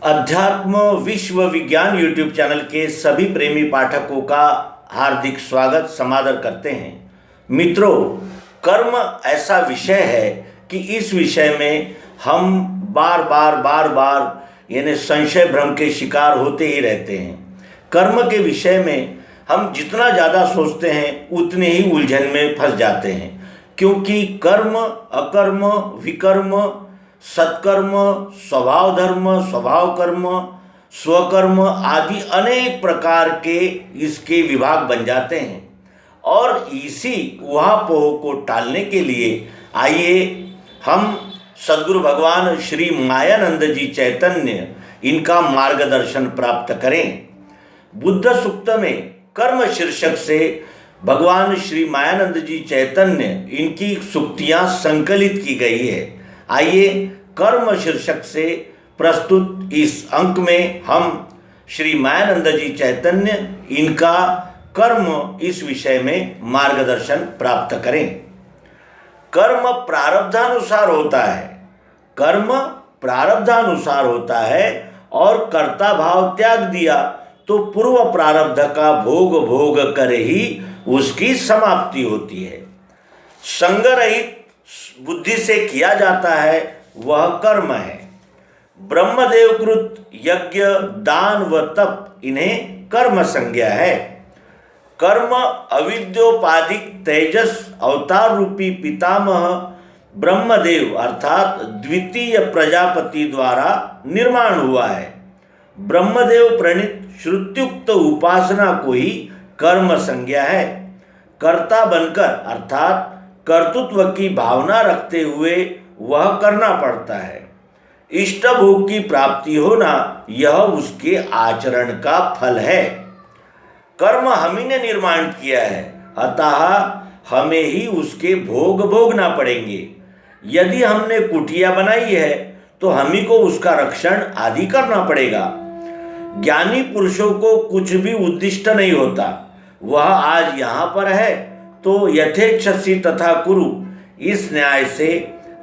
अध्यात्म विश्व विज्ञान यूट्यूब चैनल के सभी प्रेमी पाठकों का हार्दिक स्वागत समादर करते हैं। मित्रों, कर्म ऐसा विषय है कि इस विषय में हम बार बार यानी संशय भ्रम के शिकार होते ही रहते हैं। कर्म के विषय में हम जितना ज़्यादा सोचते हैं उतने ही उलझन में फंस जाते हैं, क्योंकि कर्म, अकर्म, विकर्म, सत्कर्म, स्वभाव धर्म, स्वभाव कर्म, स्वकर्म आदि अनेक प्रकार के इसके विभाग बन जाते हैं। और इसी उहापोह को टालने के लिए आइए हम सद्गुरु भगवान श्री मायानंद जी चैतन्य इनका मार्गदर्शन प्राप्त करें। बुद्ध सूक्त में कर्म शीर्षक से भगवान श्री मायानंद जी चैतन्य इनकी सूक्तियाँ संकलित की गई है। आइए कर्म शीर्षक से प्रस्तुत इस अंक में हम श्री मायानंद जी चैतन्य इनका कर्म इस विषय में मार्गदर्शन प्राप्त करें। कर्म प्रारब्धानुसार होता है। कर्म प्रारब्धानुसार होता है और कर्ता भाव त्याग दिया तो पूर्व प्रारब्ध का भोग कर ही उसकी समाप्ति होती है। संग रहित बुद्धि से किया जाता है वह कर्म है। ब्रह्मदेवकृत यज्ञ, दान व तप इन्हें कर्म संज्ञा है। कर्म अविद्योपाधिक तेजस अवतार रूपी पितामह ब्रह्मदेव अर्थात द्वितीय प्रजापति द्वारा निर्माण हुआ है। ब्रह्मदेव प्रणीत श्रुत्युक्त उपासना को ही कर्म संज्ञा है। कर्ता बनकर अर्थात कर्तृत्व की भावना रखते हुए वह करना पड़ता है। इष्ट भोग की प्राप्ति होना यह उसके आचरण का फल है। कर्म हम ही ने निर्माण किया है, अतः हमें ही उसके भोग भोगना पड़ेंगे। यदि हमने कुटिया बनाई है तो हम ही को उसका रक्षण आदि करना पड़ेगा। ज्ञानी पुरुषों को कुछ भी उद्दिष्ट नहीं होता। वह आज यहाँ पर है तो यथेच्छसि तथा कुरु इस न्याय से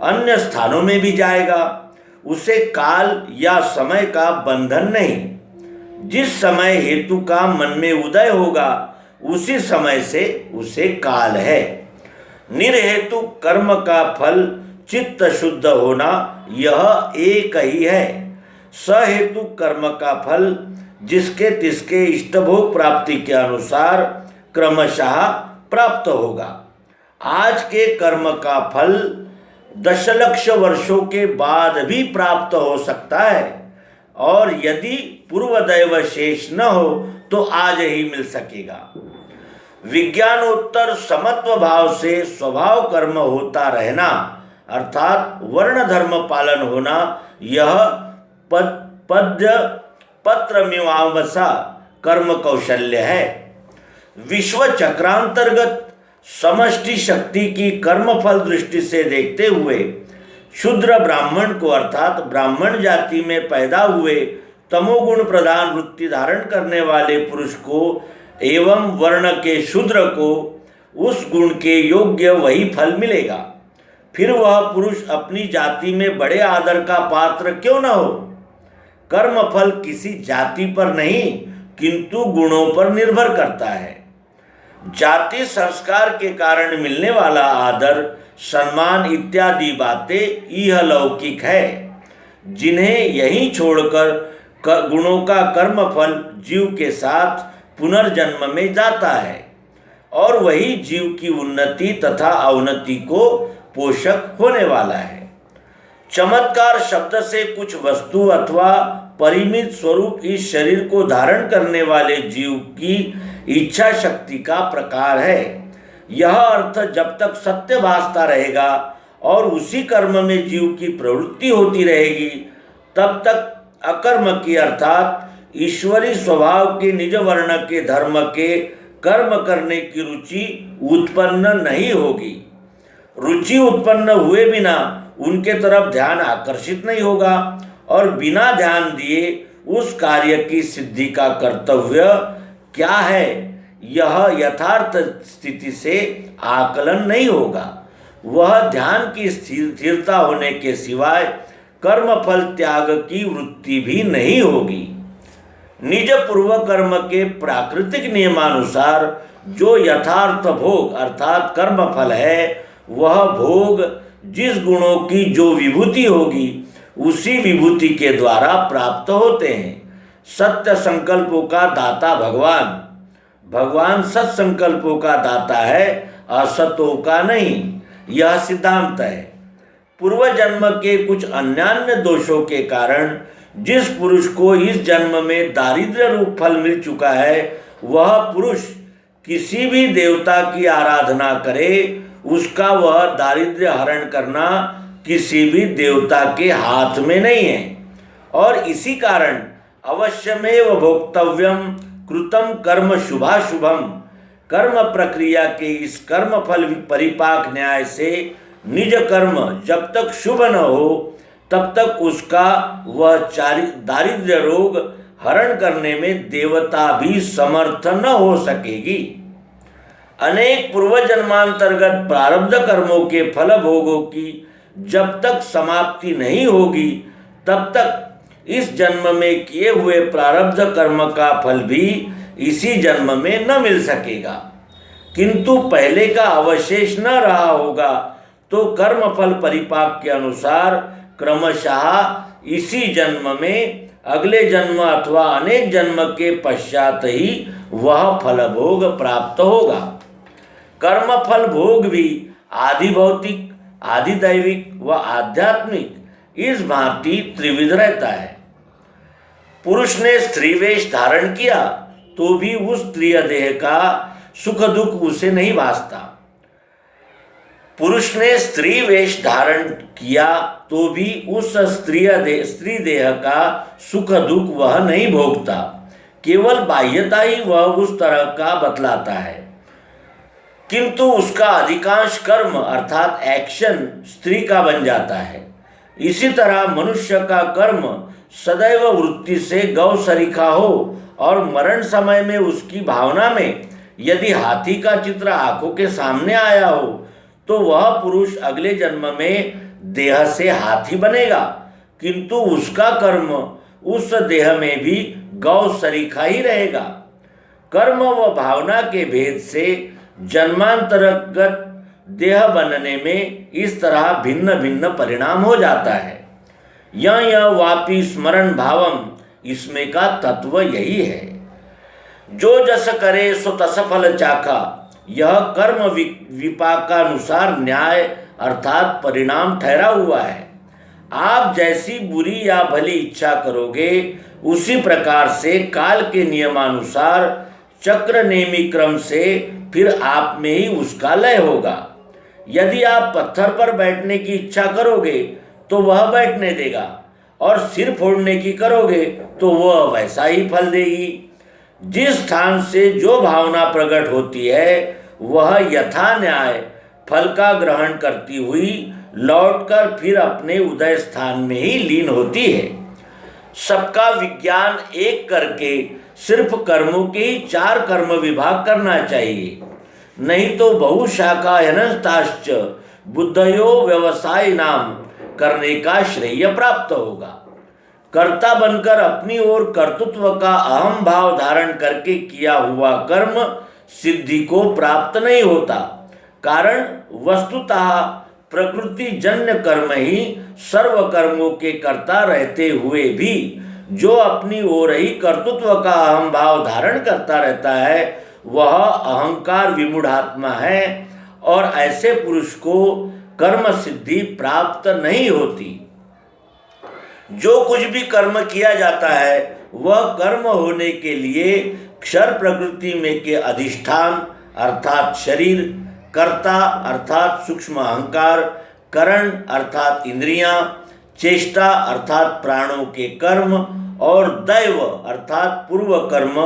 अन्य स्थानों में भी जाएगा। उसे काल या समय का बंधन नहीं। जिस समय हेतु का मन में उदय होगा उसी समय से उसे काल है। निर्हेतु कर्म का फल चित्त शुद्ध होना यह एक ही है। सहेतु कर्म का फल जिसके तिसके इष्टभोग प्राप्ति के अनुसार क्रमशः प्राप्त होगा। आज के कर्म का फल दशलक्ष वर्षों के बाद भी प्राप्त हो सकता है, और यदि पूर्वदैव शेष न हो तो आज ही मिल सकेगा। विज्ञानोत्तर समत्व भाव से स्वभाव कर्म होता रहना अर्थात वर्ण धर्म पालन होना यह पत्र मीमांसा कर्म कौशल्य है। विश्व चक्रांतर्गत समष्टि शक्ति की कर्मफल दृष्टि से देखते हुए शूद्र ब्राह्मण को अर्थात ब्राह्मण जाति में पैदा हुए तमोगुण प्रधान वृत्ति धारण करने वाले पुरुष को एवं वर्ण के शूद्र को उस गुण के योग्य वही फल मिलेगा। फिर वह पुरुष अपनी जाति में बड़े आदर का पात्र क्यों न हो। कर्मफल किसी जाति पर नहीं किंतु गुणों पर निर्भर करता है। जाति संस्कार के कारण मिलने वाला आदर, सम्मान इत्यादि बातें यह लौकिक है, जिन्हें यहीं छोड़कर गुणों का कर्मफल जीव के साथ पुनर्जन्म में जाता है और वही जीव की उन्नति तथा अवनति को पोषक होने वाला है। चमत्कार शब्द से कुछ वस्तु अथवा परिमित स्वरूप इस शरीर को धारण करने वाले जीव की इच्छा शक्ति का प्रकार है। यह अर्थ जब तक सत्य भासता रहेगा और उसी कर्म में जीव की प्रवृत्ति होती रहेगी तब तक अकर्म की अर्थात ईश्वरी स्वभाव के निज वर्ण के धर्म के कर्म करने की रुचि उत्पन्न नहीं होगी। रुचि उत्पन्न हुए बिना उनके तरफ ध्यान आकर्षित नहीं होगा और बिना ध्यान दिए उस कार्य की सिद्धि का कर्तव्य क्या है यह यथार्थ स्थिति से आकलन नहीं होगा। वह ध्यान की स्थिरता होने के सिवाय कर्म फल त्याग की वृत्ति भी नहीं होगी। निज पूर्व कर्म के प्राकृतिक नियमानुसार जो यथार्थ भोग अर्थात कर्म फल है, वह भोग जिस गुणों की जो विभूति होगी उसी विभूति के द्वारा प्राप्त होते हैं। सत्य संकल्पों का दाता भगवान सत्संकल्पों का दाता है, असतों का नहीं। यह सिद्धांत है। पूर्व जन्म के कुछ अन्यान्य दोषों के कारण जिस पुरुष को इस जन्म में दारिद्र्य रूप फल मिल चुका है, वह पुरुष किसी भी देवता की आराधना करे, उसका वह दारिद्र्य हरण करना किसी भी देवता के हाथ में नहीं है। और इसी कारण अवश्यमेव भोक्तव्यम कृतम कर्म शुभाशुभम, कर्म प्रक्रिया के इस कर्म फल परिपाक न्याय से निज कर्म जब तक शुभ न हो तब तक उसका वह दारिद्र्य रोग हरण करने में देवता भी समर्थ न हो सकेगी। अनेक पूर्व जन्मांतर्गत प्रारब्ध कर्मों के फल भोगों की जब तक समाप्ति नहीं होगी तब तक इस जन्म में किए हुए प्रारब्ध कर्म का फल भी इसी जन्म में न मिल सकेगा। किंतु पहले का अवशेष न रहा होगा तो कर्म फल परिपाक के अनुसार क्रमशः इसी जन्म में, अगले जन्म अथवा अनेक जन्म के पश्चात ही वह फल भोग प्राप्त होगा। कर्म फल भोग भी आदि भौतिक, आदि दैविक व आध्यात्मिक इस भांति त्रिविध रहता है। पुरुष ने स्त्री वेश धारण किया तो भी उस स्त्रीय देह का सुख दुख उसे नहीं भासता। पुरुष ने स्त्री वेश धारण किया तो भी उस स्त्री देह का सुख दुख वह नहीं भोगता, केवल बाह्यता ही वह उस तरह का बतलाता है। किंतु उसका अधिकांश कर्म अर्थात एक्शन स्त्री का बन जाता है। इसी तरह मनुष्य का कर्म सदैव वृत्ति से गौ सरीखा हो और मरण समय में उसकी भावना में यदि हाथी का चित्र आंखों के सामने आया हो तो वह पुरुष अगले जन्म में देह से हाथी बनेगा, किंतु उसका कर्म उस देह में भी गौ सरीखा ही रहेगा। कर्म व भावना के भेद से जन्मांतर्गत देह बनने में इस तरह भिन्न भिन्न परिणाम हो जाता है। यह वापी स्मरण भावम, इसमें का तत्व यही है। जो जस करे सो तस फल चाखा, यह कर्म विपाकानुसार न्याय अर्थात परिणाम ठहरा हुआ है। आप जैसी बुरी या भली इच्छा करोगे उसी प्रकार से काल के नियमानुसार चक्र नेमी क्रम से फिर आप में ही उसका लय होगा। यदि आप पत्थर पर बैठने की इच्छा करोगे तो वह बैठने देगा, और सिर फोड़ने की करोगे तो वह वैसा ही फल देगी। जिस स्थान से जो भावना प्रकट होती है वह यथा न्याय फल का ग्रहण करती हुई लौटकर फिर अपने उदय स्थान में ही लीन होती है। सबका विज्ञान एक करके सिर्फ कर्मों के ही 4 कर्म विभाग करना चाहिए, नहीं तो बहुशाखायनस्ताश्च बुद्धयो व्यवसाय नाम करने का श्रेय प्राप्त होगा। कर्ता बनकर अपनी ओर कर्तृत्व का अहम भाव धारण करके किया हुआ कर्म सिद्धि को प्राप्त नहीं होता, कारण वस्तुतः प्रकृति जन्य कर्म ही सर्व कर्मों के कर्ता रहते हुए भी जो अपनी ओर ही कर्तृत्व का अहम भाव धारण करता रहता है वह अहंकार विमूढ़ात्मा है, और ऐसे पुरुष को कर्म सिद्धि प्राप्त नहीं होती। जो कुछ भी कर्म किया जाता है वह कर्म होने के लिए क्षर प्रकृति में के अधिष्ठान अर्थात शरीर, कर्ता अर्थात सूक्ष्म अहंकार, करण अर्थात इंद्रियां, चेष्टा अर्थात प्राणों के कर्म और दैव अर्थात पूर्व कर्म,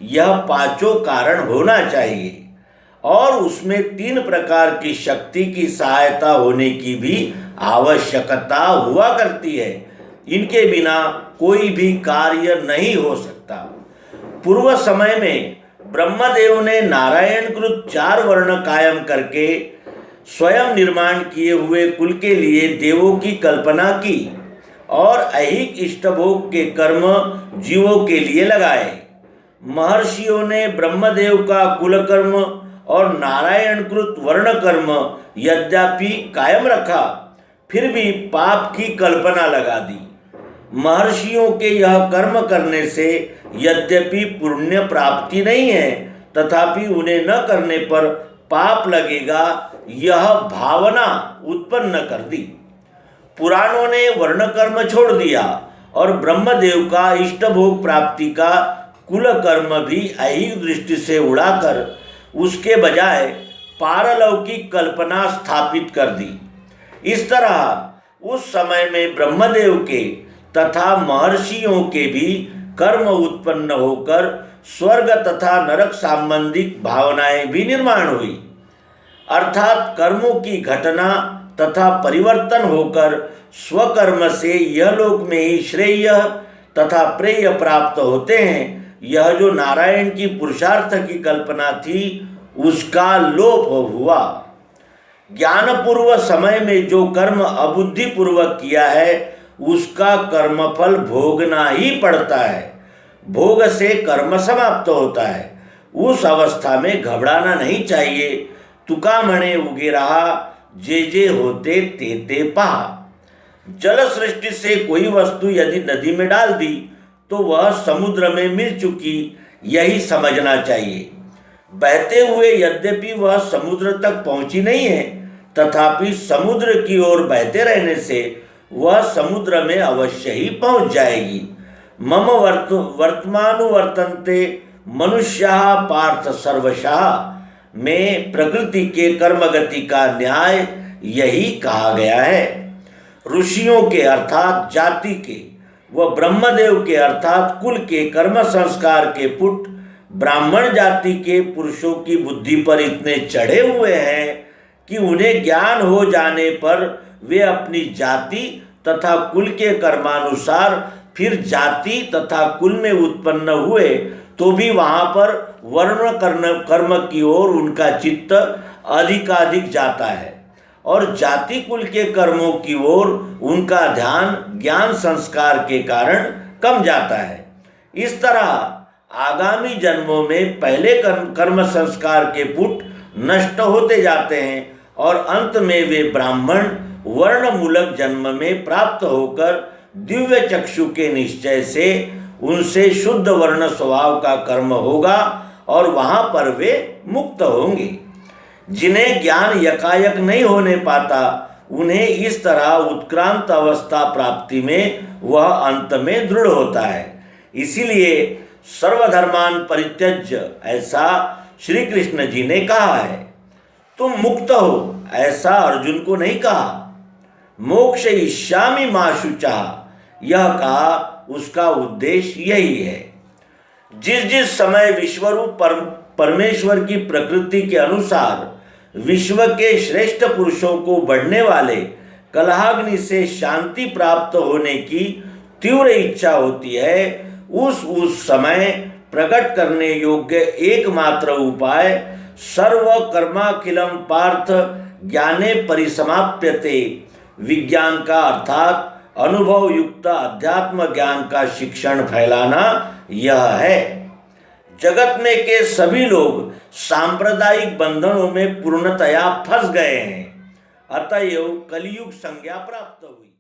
यह 5 कारण होना चाहिए। और उसमें 3 प्रकार की शक्ति की सहायता होने की भी आवश्यकता हुआ करती है। इनके बिना कोई भी कार्य नहीं हो सकता। पूर्व समय में ब्रह्मदेव ने नारायणकृत 4 वर्ण कायम करके स्वयं निर्माण किए हुए कुल के लिए देवों की कल्पना की और ऐहिक इष्टभोग के कर्म जीवों के लिए लगाए। महर्षियों ने ब्रह्मदेव का कुलकर्म और नारायणकृत वर्ण कर्म यद्यपि कायम रखा, फिर भी पाप की कल्पना लगा दी। महर्षियों के यह कर्म करने से यद्यपि पुण्य प्राप्ति नहीं है, तथापि उन्हें न करने पर पाप लगेगा, यह भावना उत्पन्न कर दी। पुराणों ने वर्ण कर्म छोड़ दिया और ब्रह्मदेव का इष्टभोग प्राप्ति का कुल कर्म भी ऐहिक दृष्टि से उड़ाकर उसके बजाय पारलौकिक कल्पना स्थापित कर दी। इस तरह उस समय में ब्रह्मदेव के तथा महर्षियों के भी कर्म उत्पन्न होकर स्वर्ग तथा नरक संबंधित भावनाएं भी निर्माण हुई। अर्थात कर्मों की घटना तथा परिवर्तन होकर स्वकर्म से यह लोक में ही श्रेय तथा प्रेय प्राप्त होते हैं। यह जो नारायण की पुरुषार्थ की कल्पना थी, उसका लोप हुआ। ज्ञानपूर्व समय में जो कर्म अबुद्धिपूर्वक किया है, उसका कर्मफल भोगना ही पड़ता है। भोग से कर्म समाप्त होता है। उस अवस्था में घबराना नहीं चाहिए। तुका मणे उगे रहा, जे जे होते ते ते पहा। जल सृष्टि से कोई वस्तु यदि नदी में डाल दी तो वह समुद्र में मिल चुकी, यही समझना चाहिए। बहते हुए यद्यपि वह समुद्र तक पहुंची नहीं है, तथापि समुद्र की ओर बहते रहने से वह समुद्र में अवश्य ही पहुंच जाएगी। मम वर्तमानुवर्तन्ते मनुष्याः पार्थ सर्वशः में प्रकृति के कर्मगति का न्याय यही कहा गया है। ऋषियों के अर्थात जाति के व ब्रह्मदेव के अर्थात कुल के कर्म संस्कार के पुट ब्राह्मण जाति के पुरुषों की बुद्धि पर इतने चढ़े हुए हैं कि उन्हें ज्ञान हो जाने पर वे अपनी जाति तथा कुल के कर्मानुसार फिर जाति तथा कुल में उत्पन्न हुए तो भी वहाँ पर वर्ण कर्म की ओर उनका चित्त अधिकाधिक जाता है और जाति कुल के कर्मों की ओर उनका ध्यान ज्ञान संस्कार के कारण कम जाता है। इस तरह आगामी जन्मों में पहले कर्म संस्कार के पुट नष्ट होते जाते हैं और अंत में वे ब्राह्मण वर्ण मूलक जन्म में प्राप्त होकर दिव्य चक्षु के निश्चय से उनसे शुद्ध वर्ण स्वभाव का कर्म होगा और वहाँ पर वे मुक्त होंगे। जिन्हें ज्ञान यकायक नहीं होने पाता, उन्हें इस तरह उत्क्रांत अवस्था प्राप्ति में वह अंत में दृढ़ होता है। इसीलिए सर्वधर्मान परित्यज्य ऐसा श्री कृष्ण जी ने कहा है। तुम मुक्त हो ऐसा अर्जुन को नहीं कहा। मोक्ष इष्यामि मा शुचः यह कहा, उसका उद्देश्य यही है। जिस जिस समय विश्वरूप परमेश्वर की प्रकृति के अनुसार विश्व के श्रेष्ठ पुरुषों को बढ़ने वाले कलहाग्नि से शांति प्राप्त होने की तीव्र इच्छा होती है, उस समय प्रकट करने योग्य एकमात्र उपाय सर्व कर्माखिलम पार्थ ज्ञाने परिसमाप्यते विज्ञान का अर्थात अनुभव युक्त अध्यात्म ज्ञान का शिक्षण फैलाना यह है। जगत में के सभी लोग सांप्रदायिक बंधनों में पूर्णतया फंस गए हैं, अतएव कलियुग संज्ञा प्राप्त हुई।